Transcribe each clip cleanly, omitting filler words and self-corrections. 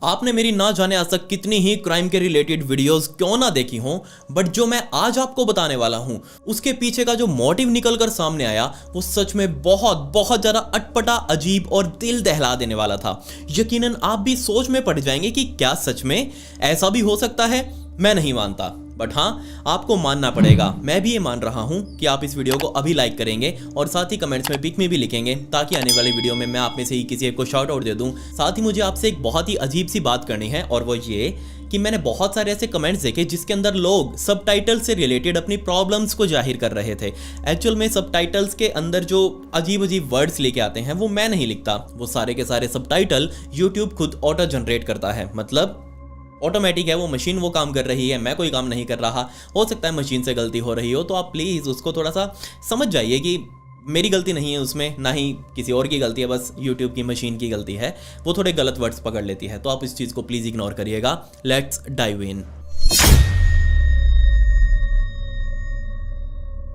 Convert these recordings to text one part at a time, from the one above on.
आपने मेरी ना जाने आज तक कितनी ही क्राइम के रिलेटेड वीडियोस क्यों ना देखी हों, बट जो मैं आज आपको बताने वाला हूं उसके पीछे का जो मोटिव निकल कर सामने आया वो सच में बहुत बहुत ज्यादा अटपटा, अजीब और दिल दहला देने वाला था। यकीनन आप भी सोच में पड़ जाएंगे कि क्या सच में ऐसा भी हो सकता है। मैं नहीं मानता, बट हाँ आपको मानना पड़ेगा। मैं भी ये मान रहा हूँ कि आप इस वीडियो को अभी लाइक करेंगे और साथ ही कमेंट्स में पिक में भी लिखेंगे, ताकि आने वाली वीडियो में मैं आप में से ही किसी एक को शाउट आउट दे दूँ। साथ ही मुझे आपसे एक बहुत ही अजीब सी बात करनी है, और वो ये कि मैंने बहुत सारे ऐसे कमेंट्स देखे जिसके अंदर लोग सबटाइटल से रिलेटेड अपनी प्रॉब्लम्स को जाहिर कर रहे थे। एक्चुअल में सबटाइटल्स के अंदर जो अजीब अजीब वर्ड्स लेके आते हैं वो मैं नहीं लिखता, वो सारे के सारे सबटाइटल यूट्यूब खुद ऑटो जनरेट करता है। मतलब ऑटोमेटिक है, वो मशीन वो काम कर रही है, मैं कोई काम नहीं कर रहा। हो सकता है मशीन से गलती हो रही हो, तो आप प्लीज़ उसको थोड़ा सा समझ जाइए कि मेरी गलती नहीं है उसमें, ना ही किसी और की गलती है, बस यूट्यूब की मशीन की गलती है। वो थोड़े गलत वर्ड्स पकड़ लेती है, तो आप इस चीज़ को प्लीज़ इग्नोर करिएगा। Let's dive in.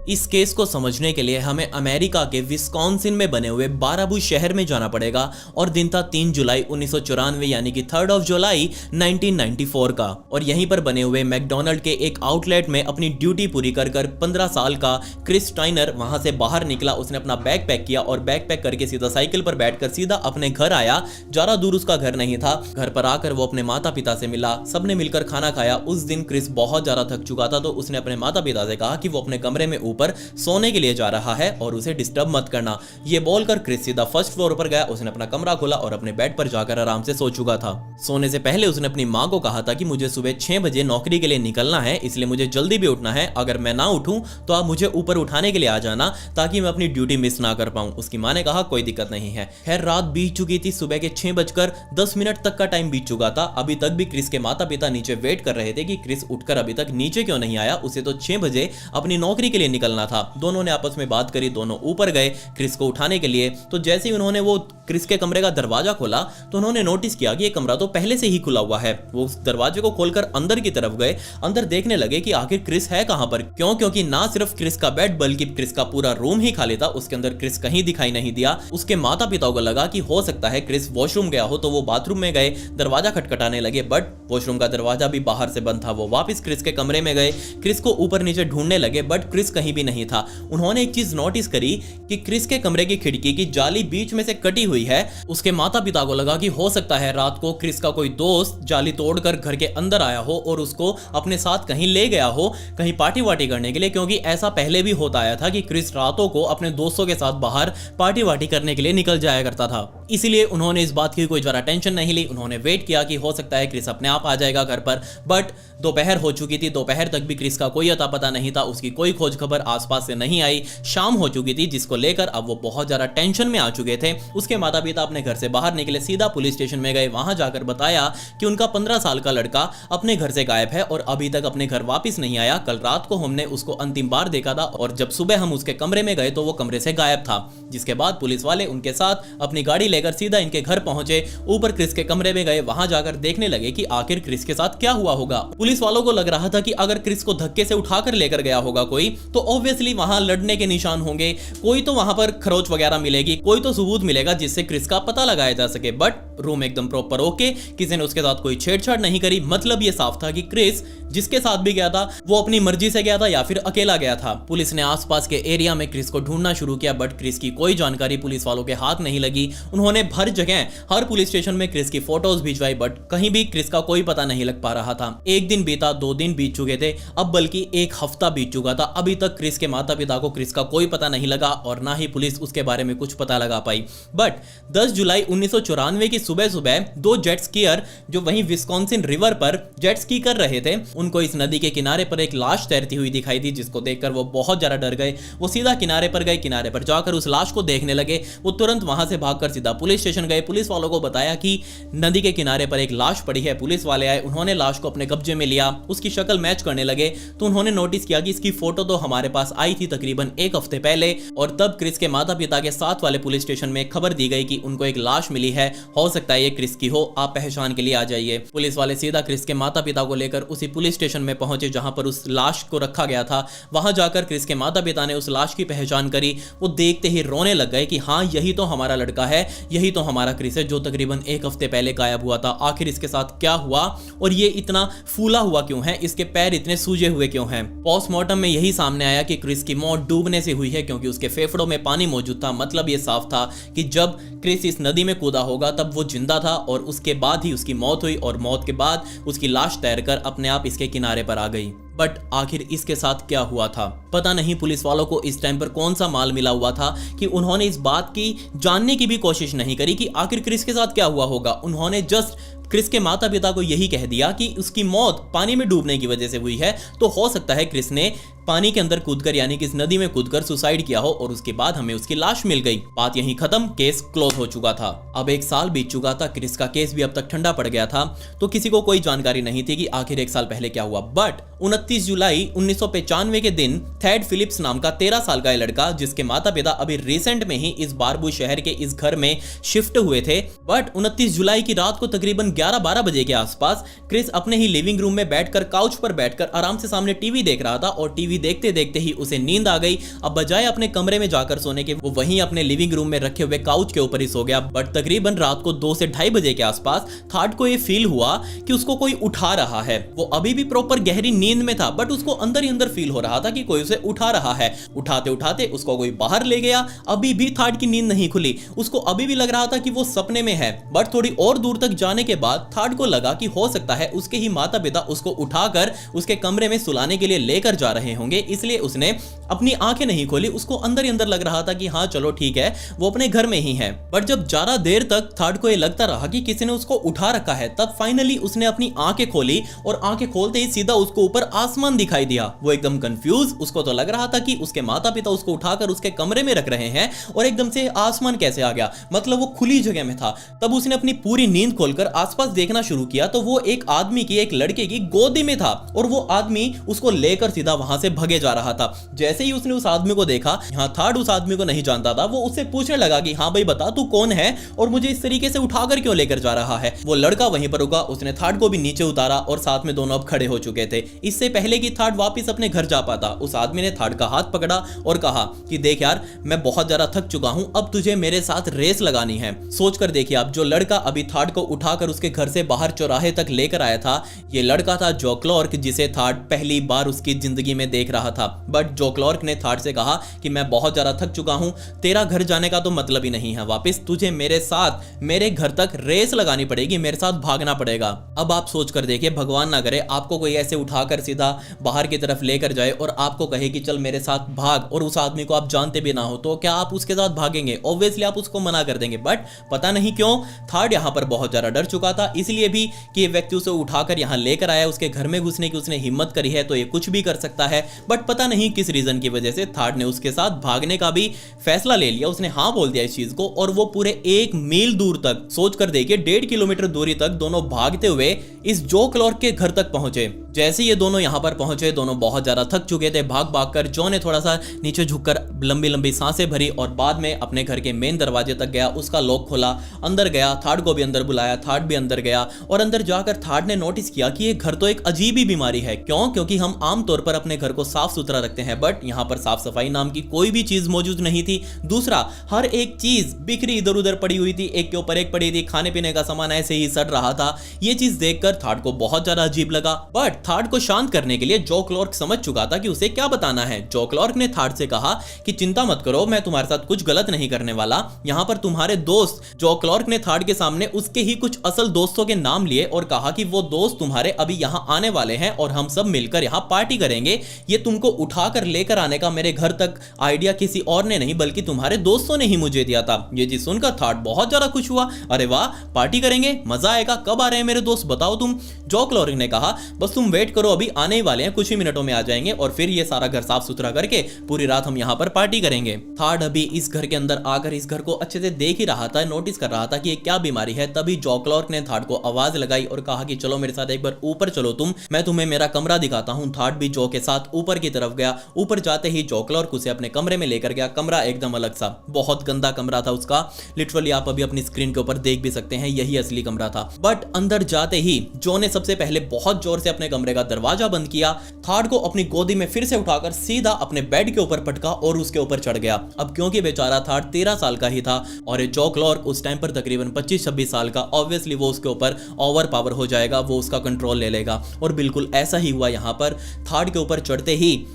इस केस को समझने के लिए हमें अमेरिका के विस्कॉन्सिन में बने हुए बाराबू शहर में जाना पड़ेगा, और दिन था 3 जुलाई 1994 यानी कि 3 जुलाई 1994 का। और यहीं पर बने हुए मैकडोनल्ड के एक आउटलेट में अपनी ड्यूटी पूरी कर 15 साल का क्रिस स्टाइनर वहां से बाहर निकला। उसने अपना बैग पैक किया और बैग पैक करके सीधा साइकिल पर बैठकर सीधा अपने घर आया। ज्यादा दूर उसका घर नहीं था। घर पर आकर वो अपने माता पिता से मिला, सबने मिलकर खाना खाया। उस दिन क्रिस बहुत ज्यादा थक चुका था, तो उसने अपने माता पिता से कहा कि वो अपने कमरे में पर सोने के लिए जा रहा है और उसे डिस्टर्ब मत करना। ये बोलकर क्रिस सीधा फर्स्ट फ्लोर पर गया। उसने अपना कमरा खोला और अपने बेड पर जाकर आराम से सो चुका था। सोने से पहले उसने अपनी मां को कहा था कि मुझे सुबह 6 बजे नौकरी के लिए निकलना है, इसलिए मुझे जल्दी भी उठना है। अगर मैं ना उठूं तो आप मुझे ऊपर उठाने के लिए आ जाना, ताकि मैं अपनी ड्यूटी मिस ना कर पाऊं। उसकी मां ने कहा कोई दिक्कत नहीं है। खैर रात बीत चुकी थी, सुबह के 6:10 तक का टाइम बीत चुका था। अभी तक भी क्रिस के माता पिता नीचे वेट कर रहे थे कि क्रिस उठकर अभी तक नीचे क्यों नहीं आया। उसे तो 6 बजे अपनी नौकरी के लिए निकलना था। दोनों ने आपस में बात करी, दोनों ऊपर गए क्रिस को उठाने के लिए। तो जैसे ही उन्होंने वो क्रिस के कमरे का दरवाजा खोला तो उन्होंने नोटिस किया कि ये कमरा तो पहले से ही खुला हुआ है। वो उस दरवाजे को खोलकर अंदर की तरफ गए। अंदर देखने लगे कि आखिर क्रिस है कहां पर। क्योंकि ना सिर्फ क्रिस का बेड बल्कि क्रिस का पूरा रूम ही खाली था। उसके अंदर क्रिस कहीं दिखाई नहीं दिया। उसके माता पिता को लगा कि हो सकता है क्रिस वॉशरूम गया हो, तो वो बाथरूम में गए, दरवाजा खटखटाने लगे, बट वॉशरूम का दरवाजा भी बाहर से बंद था। वो वापस क्रिस के कमरे में गए, क्रिस को ऊपर नीचे ढूंढने लगे, बट क्रिस कहीं भी नहीं था। उन्होंने एक चीज नोटिस करी कि क्रिस के कमरे की खिड़की की जाली बीच में से कटी हुई है। उसके माता पिता को लगा कि हो सकता है रात को क्रिस का कोई दोस्त जाली तोड़कर घर के अंदर आया हो और उसको अपने साथ कहीं ले गया हो, कहीं पार्टी वार्टी करने के लिए। क्योंकि ऐसा पहले भी होता आया था कि क्रिस रातों को अपने दोस्तों के साथ बाहर पार्टी वार्टी करने के लिए निकल जाया करता था। इसीलिए उन्होंने इस बात की कोई ज्यादा टेंशन नहीं ली। उन्होंने वेट किया कि हो सकता है क्रिस अपने आप आ जाएगा घर पर, बट दोपहर हो चुकी थी। दोपहर तक भी क्रिस का कोई अता पता नहीं था। उसकी कोई खोज खबर आसपास से नहीं आई। शाम हो चुकी थी, जिसको लेकर अब वो बहुत ज्यादा टेंशन में आ चुके थे। उसके माता पिता अपने घर से बाहर निकले, सीधा पुलिस स्टेशन में गए। वहां जाकर बताया कि उनका 15 साल का लड़का अपने घर से गायब है और अभी तक अपने घर वापस नहीं आया। कल रात को हमने उसको अंतिम बार देखा था और जब सुबह हम उसके कमरे में गए तो वो कमरे से गायब था। जिसके बाद पुलिस वाले उनके साथ अपनी गाड़ी लेकर सीधा इनके घर पहुंचे। ऊपर क्रिस के कमरे में गए, वहां जाकर देखने लगे कि आखिर क्रिस के साथ क्या हुआ होगा। पुलिस वालों को लग रहा था कि अगर क्रिस को धक्के से उठाकर लेकर गया होगा कोई, तो ऑब्वियसली वहां लड़ने के निशान होंगे, कोई तो वहां पर खरोच वगैरह मिलेगी, कोई तो सबूत मिलेगा जिससे क्रिस का पता लगाया जा सके। बट रूम एकदम प्रॉपर ओके, किसी ने उसके साथ कोई छेड़छाड़ नहीं करी। मतलब ये साफ था कि क्रिस जिसके साथ भी गया था वो अपनी मर्जी से गया था या फिर अकेला गया था। पुलिस ने आसपास के एरिया में क्रिस को ढूंढना शुरू किया, बट क्रिस की कोई जानकारी पुलिस वालों के हाथ नहीं लगी। उन्होंने हर जगह, हर पुलिस स्टेशन में क्रिस की फोटोज भिजवाई, बट कहीं भी क्रिस का कोई पता नहीं लग पा रहा था। एक दिन बीता, 2 दिन बीत चुके थे, अब बल्कि 1 हफ्ता बीत चुका था। अभी तक क्रिस के माता पिता को क्रिस का कोई पता नहीं लगा और ना ही पुलिस उसके बारे में कुछ पता लगा पाई। बट 10 जुलाई 1994 की सुबह सुबह 2 जेट स्कीयर जो वहीं विस्कॉन्सिन रिवर पर जेट स्की कर रहे थे, उनको इस नदी के किनारे पर एक लाश तैरती हुई दिखाई दी, जिसको देखकर वो बहुत ज्यादा डर गए। वो सीधा किनारे पर गए, किनारे पर जाकर उस लाश को देखने लगे। वो तुरंत वहां से भागकर सीधा पुलिस स्टेशन गए। पुलिस वालों को बताया कि नदी के किनारे पर एक लाश पड़ी है। पुलिस वाले आए, उन्होंने लाश को अपने कब्जे में लिया, उसकी शक्ल मैच करने लगे। तो उन्होंने नोटिस किया कि इसकी फोटो तो हमारे पास आई थी तकरीबन 1 हफ्ते पहले, और तब क्रिस के माता पिता के साथ वाले पुलिस स्टेशन में खबर दी गई कि उनको एक लाश मिली है, हो सकता है ये क्रिस की हो, आप पहचान के लिए आ जाइए। पुलिस वाले सीधा क्रिस के माता पिता को लेकर उसी पुलिस स्टेशन में पहुंचे जहां पर उस लाश को रखा गया था। वहां जाकर क्रिस के माता पिता ने उस लाश की पहचान करी। वो देखते ही रोने लग गए कि हाँ यही तो हमारा लड़का है, यही तो हमारा क्रिस है जो तकरीबन एक हफ्ते पहले गायब हुआ था। आखिर इसके साथ क्या हुआ और ये इतना फूला हुआ क्यों है, इसके पैर इतने सूजे हुए क्यों हैं? पोस्टमार्टम में यही सामने आया कि क्रिस की मौत डूबने से हुई है क्योंकि उसके फेफड़ों में पानी मौजूद था। मतलब ये साफ था कि जब क्रिस इस नदी में कूदा होगा तब वो जिंदा था और उसके बाद ही उसकी मौत हुई और मौत के बाद उसकी लाश तैरकर अपने आप इसके किनारे पर आ गई। बट आखिर इसके साथ क्या हुआ था पता नहीं। पुलिस वालों को इस टाइम पर कौन सा माल मिला हुआ था कि उन्होंने इस बात की जानने की भी कोशिश नहीं करी कि आखिर क्रिस के साथ क्या हुआ होगा। उन्होंने जस्ट क्रिस के माता पिता को यही कह दिया कि उसकी मौत पानी में डूबने की वजह से हुई है, तो हो सकता है क्रिस ने पानी के अंदर कूदकर यानी कि इस नदी में कूदकर सुसाइड किया हो और उसके बाद हमें उसकी लाश मिल गई। बात यहीं खत्म, केस क्लोज हो चुका था। अब 1 साल बीत चुका था, क्रिस का केस भी अब तक ठंडा पड़ गया था, तो किसी को कोई जानकारी नहीं थी कि आखिर 1 साल पहले क्या हुआ। बट 29 जुलाई 1995 के दिन थेड फिलिप्स नाम का 13 साल का लड़का, जिसके माता पिता अभी रिसेंट में ही इस बारबू शहर के इस घर में शिफ्ट हुए थे। बट 29 जुलाई की रात को तकरीबन 11-12 बजे के आसपास क्रिस अपने ही लिविंग रूम में बैठकर काउच पर बैठकर आराम से सामने टीवी देख रहा था और टीवी देखते देखते ही उसे नींद आ गई। अब बजाय अपने कमरे में जाकर सोने के वो वहीं अपने लिविंग रूम में रखे हुए काउच के ऊपर ही सो गया। बट तकरीबन रात को 2 से 2:30 बजे के आसपास थर्ड को ये फील हुआ कि उसको कोई उठा रहा है। वो अभी भी प्रॉपर गहरी नींद में था बट उसको अंदर ही अंदर फील हो रहा था कि कोई उसे उठा रहा है। उठाते उठाते उसको कोई बाहर ले गया। अभी भी थर्ड की नींद नहीं खुली, उसको अभी भी लग रहा था कि वो सपने में है। बट थोड़ी और दूर तक जाने के बाद थर्ड को लगा कि हो सकता है उसके ही माता पिता उसको उठाकर उसके कमरे में सुलाने के लिए लेकर जा रहे होंगे, इसलिए उसने अपनी आंखें नहीं खोली। उसको अंदर ही अंदर लग रहा था कि हाँ चलो ठीक है, वो अपने घर में ही है। बट जब ज्यादा देर तक थर्ड को ये लगता रहा कि किसी ने उसको उठा रखा है, तब फाइनली उसने अपनी आंखें खोली और आंखें खोलते ही सीधा उसको ऊपर आसमान दिखाई दिया। वो एकदम कंफ्यूज, उसको तो लग रहा था कि उसके माता पिता उसको उठाकर उसके कमरे में रख रहे हैं और एकदम से आसमान कैसे आ गया, मतलब वो खुली जगह में था। तब उसने अपनी पूरी नींद खोलकर आसपास देखना शुरू किया तो वो एक आदमी की, एक लड़के की गोदी में था और वो आदमी उसको लेकर सीधा वहां से भगे जा रहा था। जैसे ही उसने उस आदमी को देखा, यहाँ थर्ड उस आदमी को नहीं जानता था, वो उससे पूछने लगा कि हाँ भाई बता तू कौन है और मुझे इस तरीके से उठाकर क्यों लेकर जा रहा है। वो लड़का वहीं पर रुका, उसने थर्ड को भी नीचे उतारा और साथ में दोनों अब खड़े हो चुके थे। इससे पहले कि थर्ड वापस अपने घर जा पाता, उस आदमी ने थर्ड का हाथ पकड़ा और कहा कि देख यार, मैं बहुत ज्यादा थक चुका हूं, अब तुझे मेरे साथ रेस लगानी है। सोचकर देखिए आप, जो लड़का अभी थर्ड को उठाकर उसके घर से बाहर चौराहे तक लेकर आया था, ये लड़का था जो क्लॉर्क, जिसे थर्ड पहली बार उसकी जिंदगी में देख रहा था। बट जो क्लॉर्क ने थर्ड से कहा कि मैं बहुत ज्यादा थक चुका हूं, तेरा घर जाने का तो मतलब ही नहीं है वापस, तुझे मेरे साथ मेरे घर तक रेस लगानी पड़ेगी, मेरे साथ भागना पड़ेगा। अब आप सोच कर देखिए, भगवान ना करे आपको कोई ऐसे उठाकर सीधा बाहर की तरफ लेकर जाए और आपको कहे कि चल मेरे साथ भाग, और उस आदमी को आप जानते भी ना हो, तो क्या आप उसके साथ भागेंगे? ऑब्वियसली आप उसको मना कर देंगे। बट पता नहीं क्यों थर्ड यहां पर बहुत ज्यादा डर चुका था, इसलिए भी कि ये व्यक्ति उसे उठाकर यहां लेकर आया, उसके घर में घुसने की उसने हिम्मत करी है तो ये कुछ भी कर सकता है। बट पता नहीं किस रीजन की वजह से थर्ड ने उसके साथ भागने का भी फैसला ले लिया। उसने हाँ बोल दिया इस चीज को और वो पूरे 1 मील दूर तक, सोच कर देखिए 1.5 किलोमीटर दूरी तक दोनों भागते हुए इस जो क्लॉर्क के घर तक पहुंचे। जैसे ये दोनों यहां पर पहुंचे, दोनों बहुत ज्यादा थक चुके थे भाग भाग कर। जो ने थोड़ा सा नीचे झुककर लंबी लंबी सांसें भरी और बाद में अपने घर के मेन दरवाजे तक गया, उसका लॉक खोला, अंदर गया, थर्ड को भी अंदर बुलाया, थर्ड भी अंदर गया और अंदर जाकर थर्ड ने नोटिस किया कि ये घर तो एक अजीब ही बीमारी है। क्यों? क्योंकि हम आमतौर पर अपने घर को साफ सुथरा रखते हैं, बट यहाँ पर साफ सफाई नाम की कोई भी चीज मौजूद नहीं थी। दूसरा, हर एक चीज बिखरी इधर उधर पड़ी हुई थी, एक के ऊपर एक पड़ी थी, खाने पीने का सामान ऐसे ही सड़ रहा था। ये चीज देखकर थर्ड को बहुत ज्यादा अजीब लगा। बट थर्ड को शांत करने के लिए जो क्लॉर्क समझ चुका था कि उसे क्या बताना है। जो क्लॉर्क ने थर्ड से कहा कि चिंता मत करो, मैं तुम्हारे साथ कुछ गलत नहीं करने वाला। यहाँ पर तुम्हारे दोस्त, जो क्लॉर्क ने थर्ड के सामने उसके ही कुछ असल दोस्तों के नाम लिए और कहा कि वो दोस्त तुम्हारे अभी यहाँ आने वाले हैं और हम सब मिलकर यहाँ पार्टी करेंगे। ये तुमको उठाकर लेकर आने का मेरे घर तक आइडिया किसी और ने नहीं बल्कि तुम्हारे दोस्तों ने ही मुझे दिया था। ये चीज सुनकर थर्ड बहुत ज्यादा खुश हुआ। अरे वाह, पार्टी करेंगे, मजा आएगा, कब आ रहे हैं मेरे दोस्त बताओ तुम। जो क्लॉर्क ने कहा बस तुम वेट करो, अभी आने ही वाले हैं, कुछ ही मिनटों में आ जाएंगे और फिर ये सारा घर साफ सुथरा करके पूरी रात हम यहाँ पर पार्टी करेंगे। थर्ड अभी इस घर के अंदर आकर इस घर को अच्छे से देख ही रहा था, नोटिस कर रहा था कि ये क्या बीमारी है। तभी जो क्लॉर्क ने थर्ड को आवाज लगाई और कहा कि चलो मेरे साथ एक बार ऊपर चलो तुम, मैं तुम्हें मेरा कमरा दिखाता हूँ। थर्ड भी जो के साथ ऊपर की तरफ गया। ऊपर जाते ही जो क्लॉर्क उसे अपने कमरे में लेकर गया। कमरा एकदम अलग सा, बहुत गंदा कमरा था उसका, लिटरली आप अभी अपनी स्क्रीन के ऊपर देख भी सकते हैं, यही असली कमरा था। बट अंदर जाते ही जो ने सबसे पहले बहुत जोर से अपने कमरे कमरे का दरवाजा बंद किया, थार्ड को अपनी गोदी में फिर से उठाकर सीधा अपने बेड के ऊपर पटका और उसके ऊपर चढ़ गया। अब क्योंकि बेचारा थार्ड 13 साल का ही था और ये जॉ क्लॉर्क उस टाइम पर तकरीबन 25-26 साल का, ऑब्वियसली वो उसके ऊपर ओवर पावर हो जाएगा, वो उसका कंट्रोल ले लेगा। और बिल्कुल ऐसा ही हुआ। यहाँ पर थार्ड के ऊपर चढ़ते ही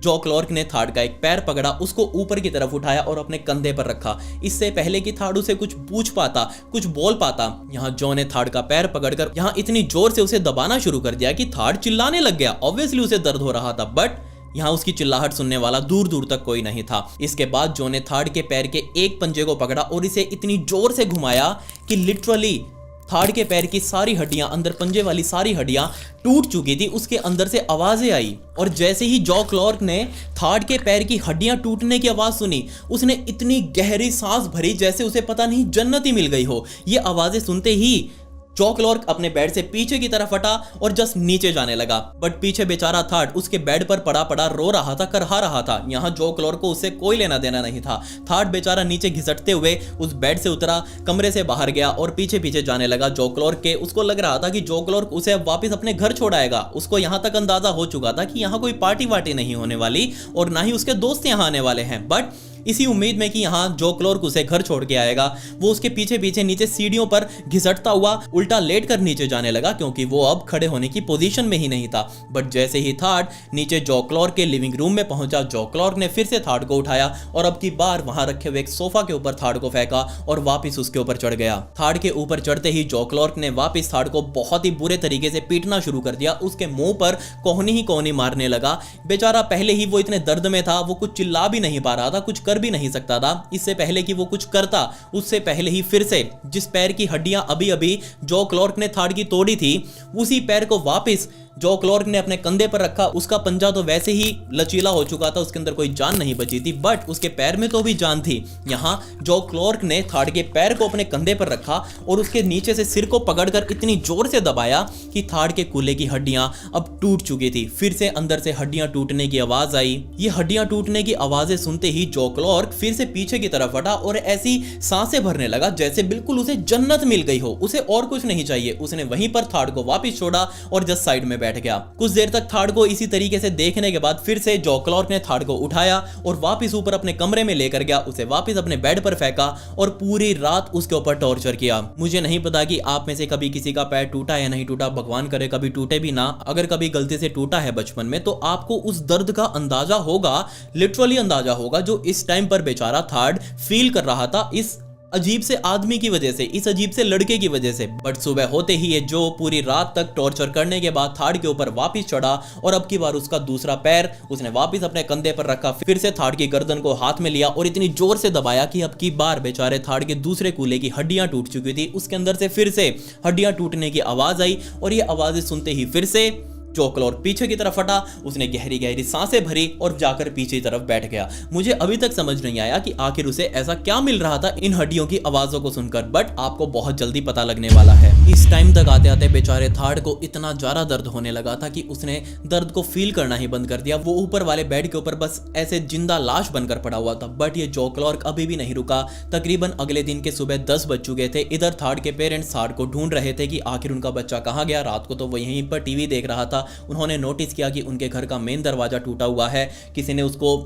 जॉ क्लॉर्क ने थार्ड का एक पैर पकड़ा, उसको ऊपर की तरफ उठाया और अपने कंधे पर रखा। इससे पहले कि थार्ड उसे कुछ पूछ पाता, कुछ बोल पाता, यहाँ जॉ ने थार्ड का पैर पकड़कर यहाँ इतनी जोर से उसे दबाना शुरू कर दिया कि थार्ड चिल्लाने लग गया। ऑब्वियसली उसे दर्द हो रहा था, बट यहाँ उसकी चिल्लाहट सुनने वाला दूर दूर तक कोई नहीं था। इसके बाद जॉ ने थार्ड के पैर के एक पंजे को पकड़ा और इसे इतनी जोर से घुमाया कि लिटरली थार्ड के पैर की सारी हड्डियां, अंदर पंजे वाली सारी हड्डियां टूट चुकी थी। उसके अंदर से आवाजें आई और जैसे ही जॉ क्लॉर्क ने थार्ड के पैर की हड्डियां टूटने की आवाज सुनी, उसने इतनी गहरी सांस भरी जैसे उसे पता नहीं जन्नत ही मिल गई हो। ये आवाजें सुनते ही जॉ क्लॉर्क अपने बेड से पीछे की तरफ हटा और जस्ट नीचे जाने लगा। बट पीछे बेचारा थार्ड उसके बेड पर पड़ा पड़ा रो रहा था, करहा रहा था। यहाँ जॉ क्लॉर्क को उससे कोई लेना देना नहीं था। थार्ड बेचारा नीचे घिसटते हुए उस बेड से उतरा, कमरे से बाहर गया और पीछे पीछे जाने लगा जॉ क्लॉर्क के। उसको लग रहा था कि जॉ क्लॉर्क उसे अब वापस अपने घर छोड़ाएगा। उसको यहाँ तक अंदाजा हो चुका था कि यहाँ कोई पार्टी वार्टी नहीं होने वाली और ना ही उसके दोस्त यहाँ आने वाले हैं। बट इसी उम्मीद में कि यहाँ जॉ क्लॉर्क उसे घर छोड़ के आएगा, वो उसके पीछे पीछे नीचे सीढ़ियों पर घिसटता हुआ उल्टा लेट कर नीचे जाने लगा, क्योंकि वो अब खड़े होने की पोजीशन में ही नहीं था। बट जैसे ही थार्ड नीचे जॉ क्लॉर्क के लिविंग रूम में पहुंचा, जॉ क्लॉर्क ने फिर से थार्ड को उठाया और अब की बार वहां रखे हुए एक सोफा के ऊपर थार्ड को फेंका और वापिस उसके ऊपर चढ़ गया। थार्ड के ऊपर चढ़ते ही जॉ क्लॉर्क ने वापिस थार्ड को बहुत ही बुरे तरीके से पीटना शुरू कर दिया। उसके मुंह पर कोहनी ही कोहनी मारने लगा। बेचारा पहले ही वो इतने दर्द में था, वो कुछ चिल्ला भी नहीं पा रहा था, कुछ कर भी नहीं सकता था। इससे पहले कि वो कुछ करता, उससे पहले ही फिर से जिस पैर की हड्डियां अभी अभी जॉ क्लॉर्क ने थार्ड की तोड़ी थी, उसी पैर को वापस जॉ क्लॉर्क ने अपने कंधे पर रखा। उसका पंजा तो वैसे ही लचीला हो चुका था, उसके अंदर कोई जान नहीं बची थी, बट उसके पैर में तो भी जान थी। यहाँ जॉ क्लॉर्क ने थार्ड के पैर को अपने कंधे पर रखा और उसके नीचे से सिर को पकड़कर इतनी जोर से दबाया कि थार्ड के कूल्हे की हड्डियां अब टूट चुकी थी। फिर से अंदर से हड्डियां टूटने की आवाज आई। ये हड्डियां टूटने की आवाजें सुनते ही जॉ क्लॉर्क फिर से पीछे की तरफ हटा और ऐसी सांसें भरने लगा जैसे बिल्कुल उसे जन्नत मिल गई हो, उसे और कुछ नहीं चाहिए। उसने वहीं पर थार्ड को वापस छोड़ा और जस्ट साइड में बैठ गया। कुछ देर तक थार्ड को इसी तरीके से देखने के बाद फिर से जॉ क्लॉर्क ने थार्ड को उठाया और वापस ऊपर अपने कमरे में लेकर गया, उसे वापस अपने बेड पर फेंका और पूरी रात उसके ऊपर टॉर्चर किया। मुझे नहीं पता कि आप में से कभी किसी का पैर टूटा या नहीं टूटा, भगवान करे कभी टूटे भी ना। अगर कभी गलती से टूटा है बचपन में तो आपको उस दर्द का अंदाजा होगा, लिटरली अंदाजा होगा, जो इस टाइम पर बेचारा थार्ड फील कर रहा था इस अजीब से आदमी की वजह से, इस अजीब से लड़के की वजह से। बट सुबह होते ही ये जो पूरी रात तक टॉर्चर करने के बाद थार्ड के ऊपर वापस चढ़ा और अब की बार उसका दूसरा पैर उसने वापस अपने कंधे पर रखा, फिर से थार्ड की गर्दन को हाथ में लिया और इतनी जोर से दबाया कि अब की बार बेचारे थार्ड के दूसरे कूल्हे की हड्डियां टूट चुकी थी। उसके अंदर से फिर से हड्डियां टूटने की आवाज आई और ये आवाजें सुनते ही फिर से जॉ क्लॉर्क पीछे की तरफ हटा, उसने गहरी गहरी सांसें भरी और जाकर पीछे की तरफ बैठ गया। मुझे अभी तक समझ नहीं आया कि आखिर उसे ऐसा क्या मिल रहा था इन हड्डियों की आवाजों को सुनकर, बट आपको बहुत जल्दी पता लगने वाला है। इस टाइम तक आते आते बेचारे थार्ड को इतना ज्यादा दर्द होने लगा था कि उसने दर्द को फील करना ही बंद कर दिया। वो ऊपर वाले बेड के ऊपर बस ऐसे जिंदा लाश बनकर पड़ा हुआ था। बट ये जॉ क्लॉर्क अभी भी नहीं रुका। तकरीबन अगले दिन के सुबह 10 बज चुके थे। इधर थार्ड के पेरेंट्स थार्ड को ढूंढ रहे थे कि आखिर उनका बच्चा कहाँ गया। रात को तो वो यहीं पर टीवी देख रहा था। उन्होंने नोटिस किया कि उनके घर का मेन दरवाजा टूटा हुआ है, किसी ने उसको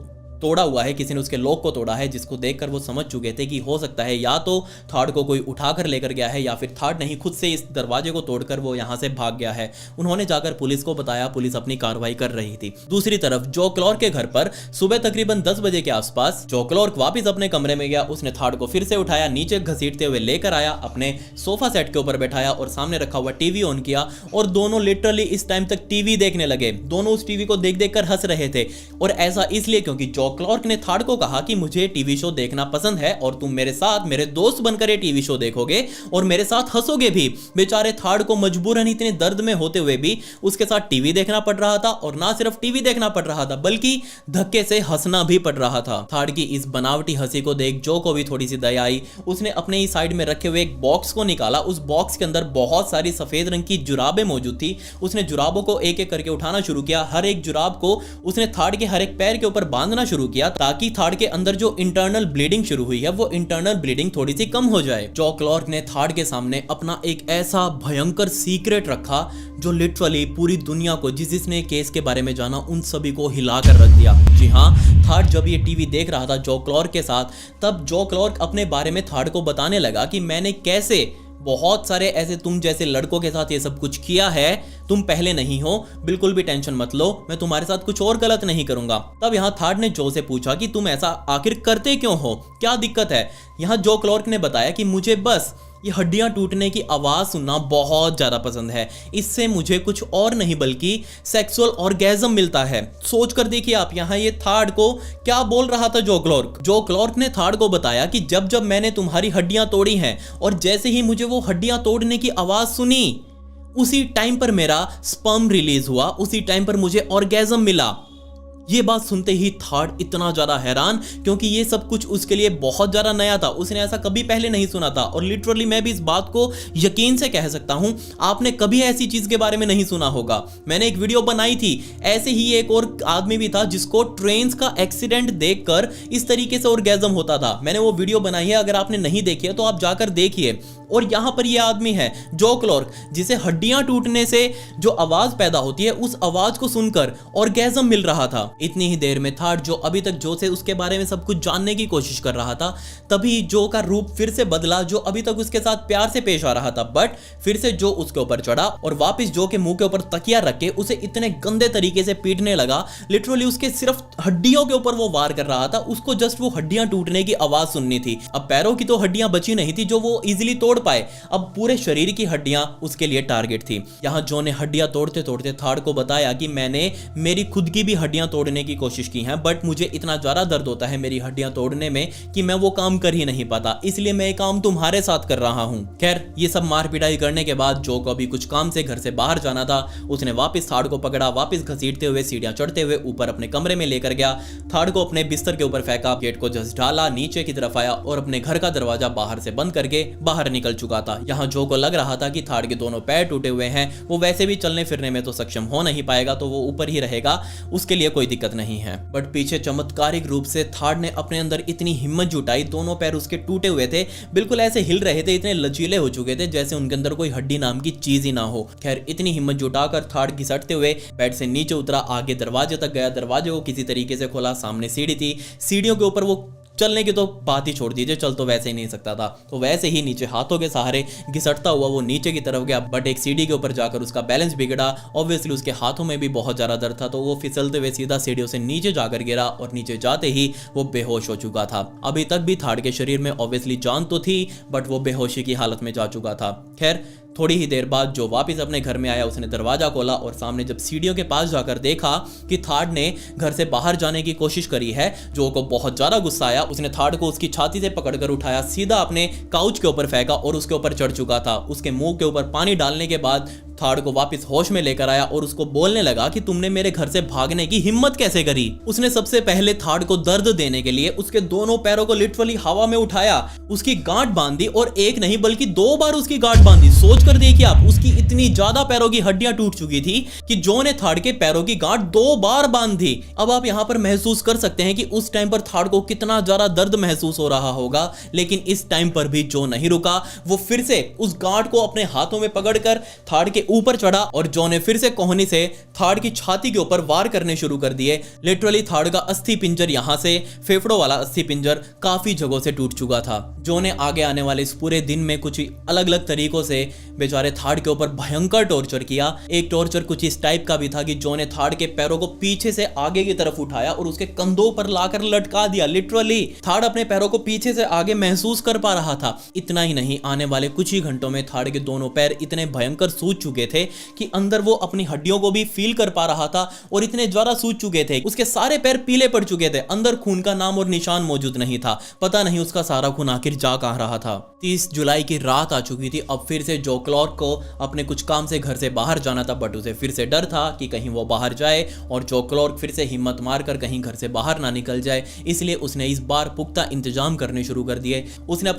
तोड़ा हुआ है, किसी ने उसके लॉक को तोड़ा है, जिसको देखकर वो समझ चुके थे कि हो सकता है या तो थार्ड को कोई उठाकर लेकर गया है या फिर थार्ड नहीं खुद से इस दरवाजे को तोड़कर वो यहां से भाग गया है। उन्होंने जाकर पुलिस को बताया, पुलिस अपनी कार्रवाई कर रही थी। दूसरी तरफ जॉ क्लॉर्क के घर पर सुबह तकरीबन 10 बजे के आसपास जॉ क्लॉर्क वापस अपने कमरे में गया। उसने थार्ड को फिर से उठाया, नीचे घसीटते हुए लेकर आया, अपने सोफा सेट के ऊपर बैठाया और सामने रखा हुआ टीवी ऑन किया और दोनों लिटरली इस टाइम तक टीवी देखने लगे। दोनों उस टीवी को देख देख कर हंस रहे थे और ऐसा इसलिए क्योंकि जॉ क्लॉर्क ने थार्ड को कहा कि मुझे टीवी शो देखना पसंद है और तुम मेरे साथ मेरे दोस्त बनकर ये टीवी शो देखोगे और मेरे साथ हंसोगे भी। बेचारे थार्ड को मजबूरन इतने दर्द में होते हुए भी उसके साथ टीवी देखना पड़ रहा था और ना सिर्फ टीवी देखना पड़ रहा था बल्कि धक्के से हंसना भी पड़ रहा था। थार्ड की इस बनावटी हंसी को देख जॉ को भी थोड़ी सी दया आई। उसने अपने ही साइड में रखे हुए एक बॉक्स को निकाला। उस बॉक्स के अंदर बहुत सारी सफेद रंग की जुराबें मौजूद थी। उसने जुराबों को एक एक करके उठाना शुरू किया। हर एक जुराब को उसने थार्ड के हर एक पैर के ऊपर बांधना शुरू शुरू किया ताकि थार्ड के अंदर जो इंटरनल ब्लीडिंग शुरू हुई है वो इंटरनल ब्लीडिंग थोड़ी सी कम हो जाए। जॉ क्लॉर्क ने थार्ड के सामने अपना एक ऐसा भयंकर सीक्रेट रखा जो लिटरली पूरी दुनिया को, जिसने केस के बारे में जाना, उन सभी को हिला कर रख दिया। जी हाँ, थार्ड जब ये टीवी देख रहा था जॉ क्लॉर्क के साथ, तब जॉ क्लॉर्क अपने बारे में थार्ड को बताने लगा कि मैंने कैसे बहुत सारे ऐसे तुम जैसे लड़कों के साथ ये सब कुछ किया है, तुम पहले नहीं हो, बिल्कुल भी टेंशन मत लो, मैं तुम्हारे साथ कुछ और गलत नहीं करूंगा। तब यहाँ थार्ड ने जो से पूछा कि तुम ऐसा आखिर करते क्यों हो, क्या दिक्कत है। यहाँ जॉ क्लॉर्क ने बताया कि मुझे बस ये हड्डियां टूटने की आवाज सुनना बहुत ज्यादा पसंद है, इससे मुझे कुछ और नहीं बल्कि सेक्सुअल ऑर्गेज्म मिलता है। सोच कर देखिए आप, यहाँ ये थार्ड को क्या बोल रहा था जॉ क्लॉर्क। जॉ क्लॉर्क ने थार्ड को बताया कि जब जब मैंने तुम्हारी हड्डियां तोड़ी हैं और जैसे ही मुझे वो हड्डियां तोड़ने की आवाज सुनी, उसी टाइम पर मेरा स्पर्म रिलीज हुआ, उसी टाइम पर मुझे ऑर्गेज्म मिला। ये बात सुनते ही थार्ड इतना ज्यादा हैरान, क्योंकि ये सब कुछ उसके लिए बहुत ज्यादा नया था, उसने ऐसा कभी पहले नहीं सुना था। और लिटरली मैं भी इस बात को यकीन से कह सकता हूं, आपने कभी ऐसी चीज के बारे में नहीं सुना होगा। मैंने एक वीडियो बनाई थी, ऐसे ही एक और आदमी भी था जिसको ट्रेन का एक्सीडेंट देखकर इस तरीके से ऑर्गेज्म होता था। मैंने वो वीडियो बनाई है, अगर आपने नहीं देखी है तो आप जाकर देखिए। और यहां पर ये आदमी है जॉ क्लॉर्क, जिसे हड्डियां टूटने से जो आवाज पैदा होती है, उस आवाज को सुनकर ऑर्गेज्म मिल रहा था। इतनी ही देर में थार्ड, जो अभी तक जो से उसके बारे में सब कुछ जानने की कोशिश कर रहा था, तभी जो का रूप फिर से बदला, जो अभी तक उसके साथ प्यार से पेश आ रहा था, बट फिर से जो उसके ऊपर चढ़ा और वापस जो के मुंह के ऊपर तकिया रख के उसे इतने गंदे तरीके से पीटने लगा। लिटरली उसके सिर्फ हड्डियों के ऊपर वो वार कर रहा था, उसको जस्ट वो हड्डियां टूटने की आवाज सुननी थी। अब पैरों की तो हड्डियां बची नहीं थी जो वो इजीली तोड़ पाए, अब पूरे शरीर की हड्डियां उसके लिए टारगेट थी। यहां जो ने हड्डियां तोड़ते तोड़ते थार्ड को बताया कि मैंने मेरी खुद की भी हड्डियां तोड़ने की कोशिश की है, बट मुझे इतना ज्यादा दर्द होता है मेरी हड्डियां तोड़ने में कि मैं वो काम कर ही नहीं पाता, इसलिए मैं ये काम तुम्हारे साथ कर रहा हूं। खैर, ये सब मार पिटाई करने के बाद जो को अभी कुछ काम से घर से बाहर जाना था, उसने वापस थार्ड को पकड़ा, वापस घसीटते हुए सीढ़ियां चढ़ते हुए ऊपर अपने कमरे में लेकर गया। थार्ड को अपने बिस्तर के ऊपर फेंका, गेट को जस्ट डाला, नीचे की तरफ आया और अपने घर का दरवाजा बाहर से बंद करके बाहर निकल चुका था। यहाँ जो को लग रहा था कि थार्ड के दोनों पैर टूटे हुए हैं, वो वैसे भी चलने फिरने में तो सक्षम हो नहीं पाएगा, तो वो ऊपर ही रहेगा, उसके लिए कोई दिक्कत नहीं है। बट पीछे चमत्कारिक रूप से थार्ड ने अपने अंदर इतनी हिम्मत जुटाई, दोनों पैर उसके टूटे हुए थे, बिल्कुल ऐसे हिल रहे थे, इतने लचीले हो चुके थे जैसे उनके अंदर कोई हड्डी नाम की चीज ही ना हो। खैर, इतनी हिम्मत जुटाकर थार्ड घिसटते हुए बेड से नीचे उतरा, आगे दरवाजे तक गया, दरवाजे को किसी तरीके से खोला, सामने सीढ़ी थी, सीढ़ियों के ऊपर वो चलने की तो बात ही छोड़ दीजिए, चल तो वैसे ही नहीं सकता था, तो वैसे ही नीचे हाथों के सहारे घिसटता हुआ वो नीचे की तरफ गया, बट एक सीढ़ी के ऊपर जाकर उसका बैलेंस बिगड़ा। ऑब्वियसली उसके हाथों में भी बहुत ज्यादा दर्द था, तो वो फिसलते हुए सीधा सीढ़ियों से नीचे जाकर गिरा और नीचे जाते ही वो बेहोश हो चुका था। अभी तक भी थार्ड के शरीर में ऑब्वियसली जान तो थी, बट वो बेहोशी की हालत में जा चुका था। खैर, थोड़ी ही देर बाद जो वापस अपने घर में आया, उसने दरवाजा खोला और सामने जब सीढ़ियों के पास जाकर देखा कि थार्ड ने घर से बाहर जाने की कोशिश करी है, जो को बहुत ज्यादा गुस्सा आया। उसने थार्ड को उसकी छाती से पकड़कर उठाया, सीधा अपने काउच के ऊपर फेंका और उसके ऊपर चढ़ चुका था। उसके मुंह के ऊपर पानी डालने के बाद थार्ड को वापस होश में लेकर आया और उसको बोलने लगा कि तुमने मेरे घर से भागने की हिम्मत कैसे करी। उसने सबसे पहले थार्ड को दर्द देने के लिए उसके दोनों पैरों को लिटरली हवा में उठाया, उसकी गांठ बांधी और एक नहीं बल्कि 2 बार उसकी गांठ बांधी। सोच कर देखिए आप, उसकी इतनी ज्यादा पैरों की हड्डियां टूट चुकी थी कि जो ने थार्ड के पैरों की गांठ 2 बार बांध दी। अब आप यहां पर महसूस कर सकते हैं कि उस टाइम पर थार्ड को कितना ज्यादा दर्द महसूस हो रहा होगा, लेकिन इस टाइम पर भी जो नहीं रुका, वो फिर से उस गांठ को अपने हाथों में पकड़कर थार्ड के ऊपर चढ़ा और जो ने फिर से कोहनी से थार्ड की छाती के ऊपर वार करने शुरू कर दिए। लिटरली थार्ड का अस्थि पिंजर, यहां से फेफड़ों वाला अस्थि पिंजर काफी जगहों से टूट चुका था। जो ने आगे आने वाले इस पूरे दिन में कुछ अलग अलग तरीकों से बेचारे थार्ड के ऊपर भयंकर टॉर्चर किया। एक टॉर्चर कुछ इस टाइप का भी था कि जो ने थार्ड के पैरों को पीछे से आगे की तरफ उठाया और उसके कंधों पर लाकर लटका दिया। लिटरली थार्ड अपने पैरों को पीछे से आगे महसूस कर पा रहा था। इतना ही नहीं, आने वाले कुछ ही घंटों में थार्ड के दोनों पैर इतने भयंकर सूज चुके थे कि अंदर वो अपनी हड्डियों को भी फील कर पा रहा था और इतने ज्यादा सूज चुके थे, उसके सारे पैर पीले पड़ चुके थे, अंदर खून का नाम और निशान मौजूद नहीं था। पता नहीं उसका सारा खून आखिर जा कहां रहा था। 30 जुलाई की रात आ चुकी थी। अब फिर से जो क्लॉर्क को अपने कुछ काम से घर से बाहर जाना था, बट उसे फिर से डर था कि कहीं वो बाहर जाए और जो क्लॉर्क फिर से हिम्मत मारकर कहीं घर से बाहर ना निकल जाए, इसलिए उसने इस बार पुख्ता इंतजाम करने शुरू कर दिए। उसने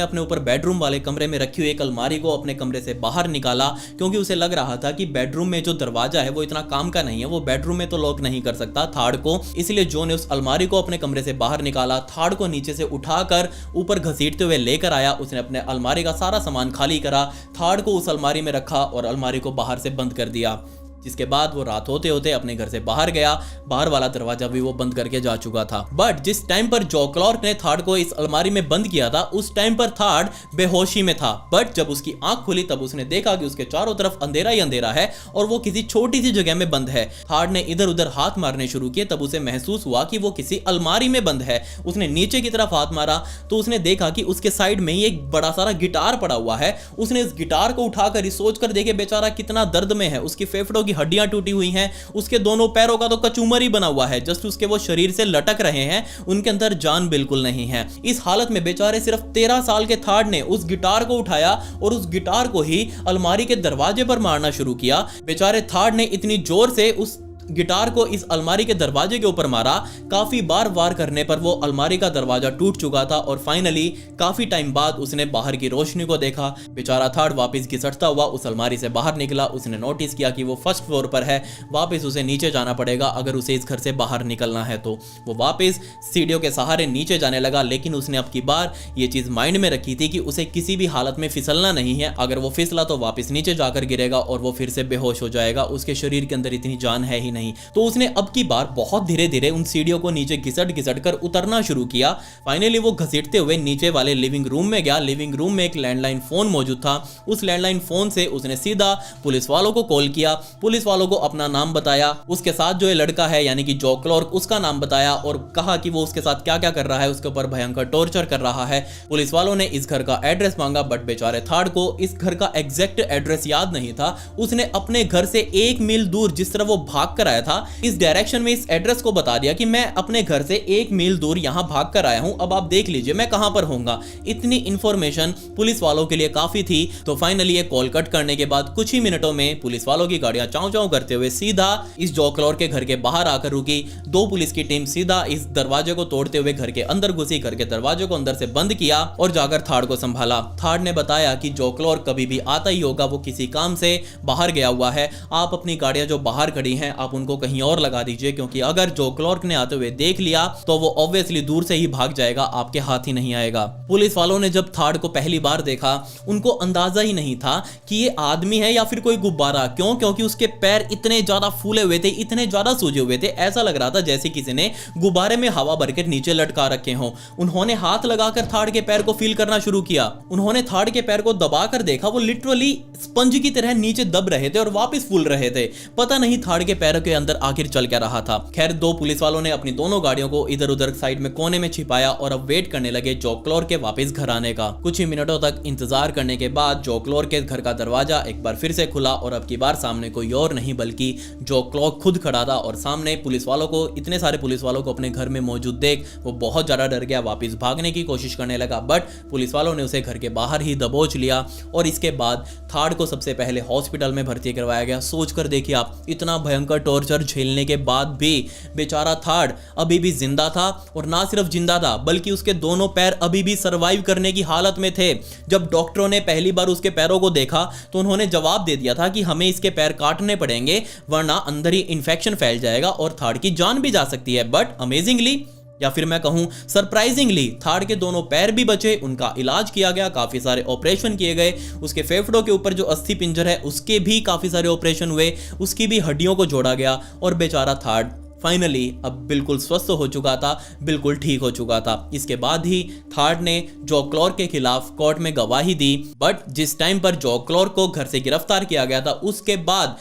अपने ऊपर बेडरूम वाले कमरे में रखी हुई एक अलमारी को अपने कमरे से बाहर निकाला, क्योंकि उसे लग रहा था कि बेडरूम में जो दरवाजा है वो इतना काम का नहीं है, वो बेडरूम में तो लॉक नहीं कर सकता थार्ड को। इसलिए जो ने उस अलमारी को अपने कमरे से बाहर निकाला, थार्ड को नीचे से उठाकर ऊपर घसीटते हुए लेकर आया। उसने अपने अलमारी का सारा सामान खाली करा, थार्ड को उस अलमारी में रखा और अलमारी को बाहर से बंद कर दिया। जिसके बाद वो रात होते होते अपने घर से बाहर गया, बाहर वाला दरवाजा भी वो बंद करके जा चुका था। बट जिस टाइम पर जो क्लॉर्क ने थार्ड को इस अलमारी में बंद किया था, उस टाइम पर थार्ड बेहोशी में था। बट जब उसकी आंख खुली तब उसने देखा कि उसके चारों तरफ अंधेरा ही अंधेरा है और वो किसी छोटी सी जगह में बंद है। थार्ड ने इधर उधर हाथ मारने शुरू किए, तब उसे महसूस हुआ कि वो किसी अलमारी में बंद है। उसने नीचे की तरफ हाथ मारा तो उसने देखा कि उसके साइड में ही एक बड़ा सारा गिटार पड़ा हुआ है। उसने इस गिटार को उठाकर सोचकर देखे बेचारा कितना दर्द में है, उसकी फेफड़ों की हड्डियां टूटी हुई हैं, उसके दोनों पैरों का तो कचूमर ही बना हुआ है, जस्ट उसके वो शरीर से लटक रहे हैं, उनके अंदर जान बिल्कुल नहीं है। इस हालत में बेचारे सिर्फ 13 साल के थार्ड ने उस गिटार को उठाया और उस गिटार को ही अलमारी के दरवाजे पर मारना शुरू किया। बेचारे थार्ड ने इतनी जोर से उस गिटार को इस अलमारी के दरवाजे के ऊपर मारा, काफी बार वार करने पर वो अलमारी का दरवाजा टूट चुका था और फाइनली काफी टाइम बाद उसने बाहर की रोशनी को देखा। बेचारा थार्ड वापस घिसटता हुआ उस अलमारी से बाहर निकला। उसने नोटिस किया कि वो फर्स्ट फ्लोर पर है, वापस उसे नीचे जाना पड़ेगा अगर उसे इस घर से बाहर निकलना है तो। वो वापस सीढ़ियों के सहारे नीचे जाने लगा, लेकिन उसने अब की बार ये चीज माइंड में रखी थी कि उसे किसी भी हालत में फिसलना नहीं है। अगर वो फिसला तो वापस नीचे जाकर गिरेगा और वो फिर से बेहोश हो जाएगा, उसके शरीर के अंदर इतनी जान है ही नहीं। तो उसने अब की बार बहुत धीरे धीरे उन सीढ़ियों को नीचे घिसट कर उतरना शुरू किया। फाइनली वो घसीटते हुए नीचे वाले लिविंग रूम में गया। लिविंग रूम में एक लैंडलाइन फोन मौजूद था। उस लैंडलाइन फोन से उसने सीधा पुलिस वालों को कॉल किया। पुलिस वालों को अपना नाम बताया, उसके साथ जो ये लड़का है यानी कि जो क्लॉर्क, उसका नाम बताया और कहा कि वो उसके साथ क्या क्या कर रहा है, उसके ऊपर भयंकर टॉर्चर कर रहा है। पुलिस वालों ने इस घर का एड्रेस मांगा, बट बेचारे थार्ड को इस घर का एग्जैक्ट एड्रेस याद नहीं था। उसने अपने घर से 1 मील दूर जिस तरह वो भाग कर आया था, इस डायरेक्शन में इस एड्रेस को बता दिया कि मैं अपने घर से 1 मील दूर यहां भाग कर आया हूं, अब आप देख लीजिए मैं कहां पर होऊंगा। इतनी इंफॉर्मेशन पुलिस वालों के लिए काफी थी। तो फाइनली ये कॉल कट करने के बाद कुछ ही मिनटों में पुलिस वालों की गाड़ियां चाव चाव करते हुए सीधा इस जो क्लॉर्क के घर के बाहर आकर रुकी। 2 पुलिस की टीम सीधा इस दरवाजे को तोड़ते हुए घर के अंदर घुसी, घर के दरवाजे को अंदर से बंद किया और जाकर थार्ड को संभाला। थार्ड ने बताया कि जो क्लॉर्क कभी भी आता ही होगा, वो किसी काम से बाहर गया हुआ है। आप अपनी गाड़ियां जो बाहर खड़ी हैं आप उनको कहीं और लगा दीजिए, क्योंकि अगर जो क्लॉर्क ने आते हुए देख लिया तो वो ऑब्वियसली दूर से ही भाग जाएगा, आपके हाथ ही नहीं आएगा। पुलिस वालों ने जब थार्ड को पहली बार देखा, उनको अंदाजा ही नहीं था कि ये आदमी है या फिर कोई गुब्बारा। क्यों? क्योंकि उसके पैर इतने ज्यादा फूले हुए थे, इतने ज्यादा सूजे हुए थे, ऐसा लग रहा था जैसे किसी ने गुब्बारे में हवा भरकर नीचे लटका रखे हों। उन्होंने हाथ लगाकर थार्ड के पैर को फील करना शुरू किया। उन्होंने थार्ड के पैर को दबाकर देखा, वो लिटरली स्पंज की तरह नीचे दब रहे थे और वापस फूल रहे थे। पता नहीं थार्ड के पैरों के अंदर आखिर चल क्या रहा था। खैर 2 पुलिस वालों ने अपनी दोनों गाड़ियों को इधर उधर साइड में कोने में छिपाया और अब वेट करने लगे जो क्लॉर्क के वापस घर आने का। कुछ ही मिनटों तक इंतजार करने के बाद जो क्लॉर्क के घर का दरवाजा एक बार फिर से खुला और अब की बार सामने कोई और नहीं बल्कि जो क्लॉर्क खुद खड़ा था। और सामने पुलिस वालों को, इतने सारे पुलिस वालों को अपने घर में मौजूद देख वो बहुत ज्यादा डर गया, वापस भागने की कोशिश करने लगा, बट पुलिस वालों ने उसे घर के बाहर ही दबोच लिया। और इसके बाद थार्ड को सबसे पहले हॉस्पिटल में भर्ती करवाया गया। सोचकर देखिए आप, इतना भयंकर टॉर्चर झेलने के बाद भी बेचारा थार्ड अभी भी जिंदा था, और ना सिर्फ जिंदा था बल्कि उसके दोनों पैर अभी भी सरवाइव करने की हालत में थे। जब डॉक्टरों ने पहली बार उसके पैरों को देखा तो उन्होंने जवाब दे दिया था कि हमें इसके पैर काटने पड़ेंगे वरना अंदर ही इंफेक्शन फैल जाएगा और थार्ड की जान भी जा सकती है। बट अमेजिंगली, या फिर मैं कहूं सरप्राइजिंगली, थार्ड के दोनों पैर भी बचे। उनका इलाज किया गया, काफी सारे ऑपरेशन किए गए। उसके फेफड़ों के ऊपर जो अस्थि पिंजर है उसके भी काफी सारे ऑपरेशन हुए, उसकी भी हड्डियों को जोड़ा गया और बेचारा थार्ड फाइनली अब बिल्कुल स्वस्थ हो चुका था, बिल्कुल ठीक हो चुका था। इसके बाद ही थार्ड ने जो क्लॉर्क के खिलाफ कोर्ट में गवाही दी। बट जिस टाइम पर जो क्लॉर्क को घर से गिरफ्तार किया गया था उसके बाद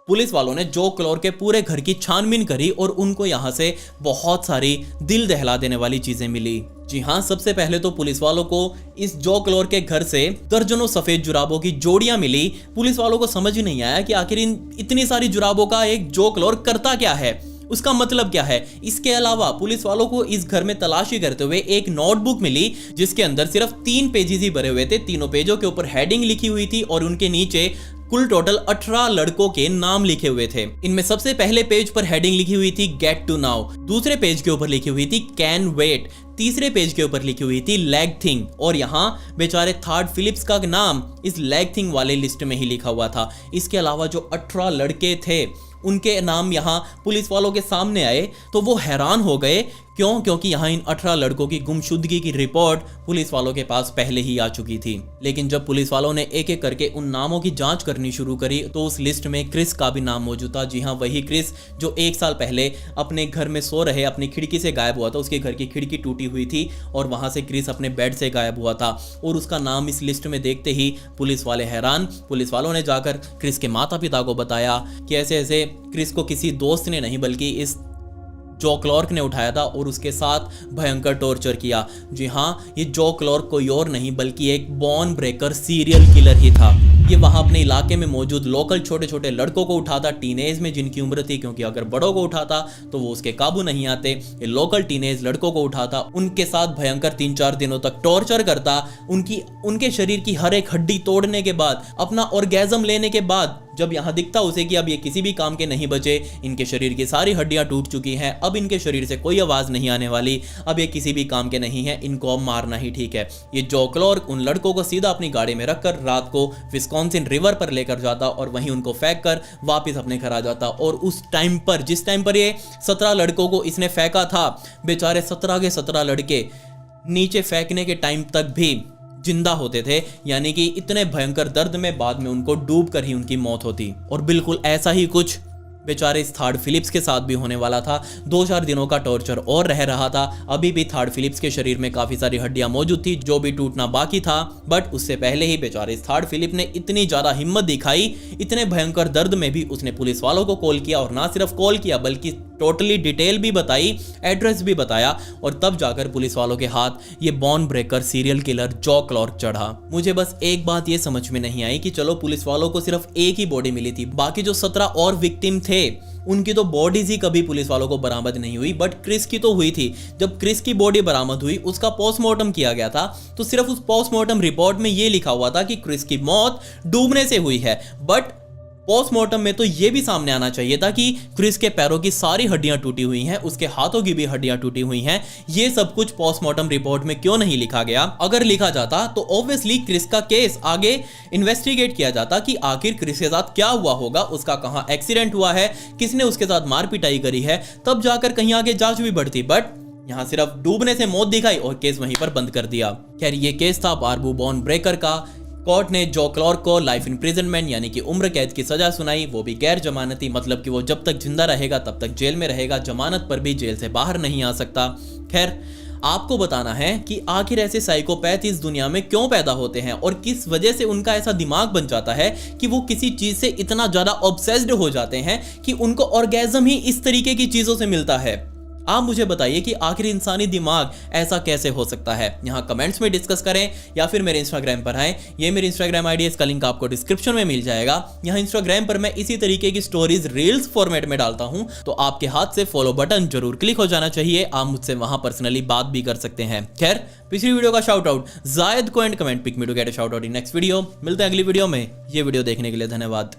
पुलिस वालों ने जो क्लॉर्क के पूरे घर की छानबीन करी और उनको यहां से बहुत सारी दिल दहला देने वाली चीजें मिली। जी हाँ, सबसे पहले तो पुलिस वालों को इस जो क्लॉर्क के घर से दर्जनों सफेद जुराबों की जोड़ियां मिली। पुलिस वालों को समझ ही नहीं आया कि आखिर इन इतनी सारी जुराबों का एक जो क्लॉर्क करता क्या है। उसका मतलब क्या है? इसके अलावा पुलिस वालों को इस घर में तलाशी करते हुए एक नोटबुक मिली जिसके अंदर सिर्फ 3 पेजेस ही भरे हुए थे। तीनों पेजों के ऊपर हेडिंग लिखी हुई थी और उनके नीचे कुल टोटल 18 लड़कों के नाम लिखे हुए थे। इनमें सबसे पहले पेज पर हेडिंग लिखी हुई थी गेट टू नाउ, दूसरे पेज के ऊपर लिखी हुई थी कैन वेट, तीसरे पेज के ऊपर लिखी हुई थी लेग थिंग और यहाँ बेचारे थर्ड फिलिप्स का नाम इस लेग थिंग वाले लिस्ट में ही लिखा हुआ था। इसके अलावा जो 18 लड़के थे उनके नाम यहाँ पुलिस वालों के सामने आए तो वो हैरान हो गए। क्यों? क्योंकि यहाँ इन 18 लड़कों की गुमशुदगी की रिपोर्ट पुलिस वालों के पास पहले ही आ चुकी थी। लेकिन जब पुलिस वालों ने एक एक करके उन नामों की जांच करनी शुरू करी तो उस लिस्ट में क्रिस का भी नाम मौजूद था। जी हाँ, वही क्रिस जो 1 साल पहले अपने घर में सो रहे अपनी खिड़की से गायब हुआ था। उसके घर की खिड़की टूटी हुई थी और वहां से क्रिस अपने बेड से गायब हुआ था और उसका नाम इस लिस्ट में देखते ही पुलिस वाले हैरान। पुलिस वालों ने जाकर क्रिस के माता पिता को बताया कि ऐसे ऐसे क्रिस को किसी दोस्त ने नहीं बल्कि इस जो क्लॉर्क ने उठाया था और उसके साथ भयंकर टॉर्चर किया। जी हाँ, ये जो क्लॉर्क कोई और नहीं बल्कि एक बॉर्न ब्रेकर सीरियल किलर ही था। ये वहां अपने इलाके में मौजूद लोकल छोटे छोटे लड़कों को उठाता, टीनेज में जिनकी उम्र थी, क्योंकि अगर बड़ों को उठाता तो वो उसके काबू नहीं आते। ये लोकल टीनेज लड़कों को उठाता, उनके साथ भयंकर 3-4 दिनों तक टॉर्चर करता, उनके शरीर की हर एक हड्डी तोड़ने के बाद, अपना ऑर्गेज्म लेने के बाद जब यहाँ दिखता उसे कि अब ये किसी भी काम के नहीं बचे, इनके शरीर की सारी हड्डियां टूट चुकी हैं, अब इनके शरीर से कोई आवाज नहीं आने वाली, अब ये किसी भी काम के नहीं है, इनको अब मारना ही ठीक है। ये जो क्लॉर्क उन लड़कों को सीधा अपनी गाड़ी में रखकर रात को विस्कॉन्सिन रिवर पर लेकर जाता और वहीं उनको फेंक कर वापस अपने घर आ जाता। और उस टाइम पर जिस टाइम पर ये 17 लड़कों को इसने फेंका था, बेचारे 17 के 17 लड़के नीचे फेंकने के टाइम तक भी जिंदा होते थे, यानी कि इतने भयंकर दर्द में बाद में उनको डूब कर ही उनकी मौत होती। और बिल्कुल ऐसा ही कुछ बेचारे इस थर्ड फिलिप्स के साथ भी होने वाला था। 2-4 दिनों का टॉर्चर और रह रहा था। अभी भी थर्ड फिलिप्स के शरीर में काफी सारी हड्डियां मौजूद थी जो भी टूटना बाकी था, बट उससे पहले ही बेचारे इस थर्ड फिलिप ने इतनी ज्यादा हिम्मत दिखाई, इतने भयंकर दर्द में भी उसने पुलिस वालों को कॉल किया और ना सिर्फ कॉल किया बल्कि टोटली डिटेल भी बताई, एड्रेस भी बताया और तब जाकर पुलिस वालों के हाथ ये बॉर्न ब्रेकर सीरियल किलर जो क्लॉर्क चढ़ा। मुझे बस एक बात ये समझ में नहीं आई कि चलो पुलिस वालों को सिर्फ एक ही बॉडी मिली थी, बाकी जो 17 और विक्टिम थे उनकी तो बॉडीज ही कभी पुलिस वालों को बरामद नहीं हुई, बट क्रिस की तो हुई थी। जब क्रिस की बॉडी बरामद हुई उसका पोस्टमार्टम किया गया था तो सिर्फ उस पोस्टमार्टम रिपोर्ट में ये लिखा हुआ था कि क्रिस की मौत डूबने से हुई है, बट पोस्टमार्टम में तो ये भी सामने आना चाहिए था कि क्रिस के पैरों की सारी हड्डियां टूटी हुई हैं, उसके हाथों की भी हड्डियां टूटी हुई हैं। ये सब कुछ पोस्टमार्टम रिपोर्ट में क्यों नहीं लिखा गया? अगर लिखा जाता तो ऑब्वियसली क्रिस का केस आगे इन्वेस्टिगेट किया जाता कि आखिर क्रिस के साथ क्या हुआ होगा, उसका कहां एक्सीडेंट हुआ है, किसने उसके साथ मार पिटाई करी है, तब जाकर कहीं आगे जांच भी बढ़ती। बट यहां सिर्फ डूबने से मौत दिखाई और केस वहीं पर बंद कर दिया। खैर, ये केस था बारबू बॉर्न ब्रेकर का। कोर्ट ने जो क्लॉर्क को लाइफ इम्प्रिजनमेंट यानी कि उम्र कैद की सजा सुनाई, वो भी गैर जमानती, मतलब कि वो जब तक जिंदा रहेगा तब तक जेल में रहेगा, जमानत पर भी जेल से बाहर नहीं आ सकता। खैर, आपको बताना है कि आखिर ऐसे साइकोपैथ इस दुनिया में क्यों पैदा होते हैं और किस वजह से उनका ऐसा दिमाग बन जाता है कि वो किसी चीज से इतना ज्यादा ऑब्सेस्ड हो जाते हैं कि उनको ऑर्गेज्म ही इस तरीके की चीजों से मिलता है। आप मुझे बताइए कि आखिर इंसानी दिमाग ऐसा कैसे हो सकता है? यहाँ कमेंट्स में डिस्कस करें या फिर मेरे इंस्टाग्राम पर आए। ये मेरी इंस्टाग्राम आईडी है, इसका लिंक आपको डिस्क्रिप्शन में मिल जाएगा। यहाँ इंस्टाग्राम पर मैं इसी तरीके की स्टोरीज रील्स फॉर्मेट में डालता हूँ, तो आपके हाथ से फॉलो बटन जरूर क्लिक हो जाना चाहिए। आप मुझसे वहां पर्सनली बात भी कर सकते हैं। खैर, पिछली वीडियो का शाउट आउट जायद को and comment pick me to get a shout out in next video. मिलते हैं अगली वीडियो में। ये वीडियो देखने के लिए धन्यवाद।